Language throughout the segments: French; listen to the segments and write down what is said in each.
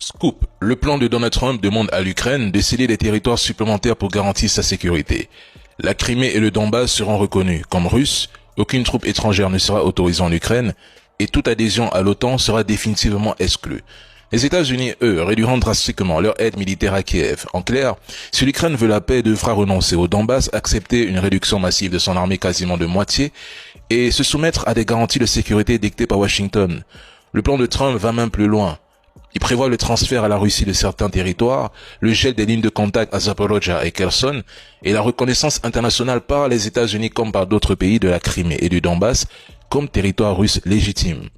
Scoop, le plan de Donald Trump demande à l'Ukraine de céder des territoires supplémentaires pour garantir sa sécurité. La Crimée et le Donbass seront reconnus comme russes, aucune troupe étrangère ne sera autorisée en Ukraine et toute adhésion à l'OTAN sera définitivement exclue. Les États-Unis, eux, réduiront drastiquement leur aide militaire à Kiev. En clair, si l'Ukraine veut la paix, devra renoncer au Donbass, accepter une réduction massive de son armée quasiment de moitié et se soumettre à des garanties de sécurité dictées par Washington. Le plan de Trump va même plus loin. Il prévoit le transfert à la Russie de certains territoires, le gel des lignes de contact à Zaporozhye et Kherson, et la reconnaissance internationale par les États-Unis comme par d'autres pays de la Crimée et du Donbass comme territoire russe légitime.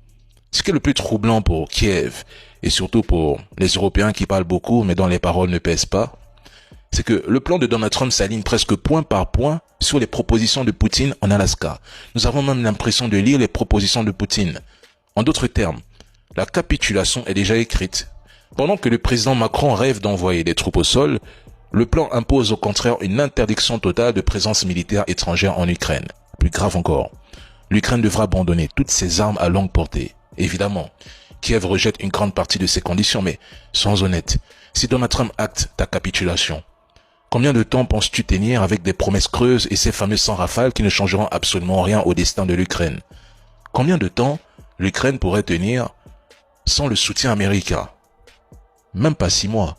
Ce qui est le plus troublant pour Kiev, et surtout pour les Européens qui parlent beaucoup mais dont les paroles ne pèsent pas, c'est que le plan de Donald Trump s'aligne presque point par point sur les propositions de Poutine en Alaska. Nous avons même l'impression de lire les propositions de Poutine. En d'autres termes, la capitulation est déjà écrite. Pendant que le président Macron rêve d'envoyer des troupes au sol, le plan impose au contraire une interdiction totale de présence militaire étrangère en Ukraine. Plus grave encore, l'Ukraine devra abandonner toutes ses armes à longue portée. Évidemment, Kiev rejette une grande partie de ces conditions, mais soyons honnêtes, si Donald Trump acte ta capitulation, combien de temps penses-tu tenir avec des promesses creuses et ces fameux 100 rafales qui ne changeront absolument rien au destin de l'Ukraine? Combien de temps l'Ukraine pourrait tenir sans le soutien américain? Même pas 6 mois.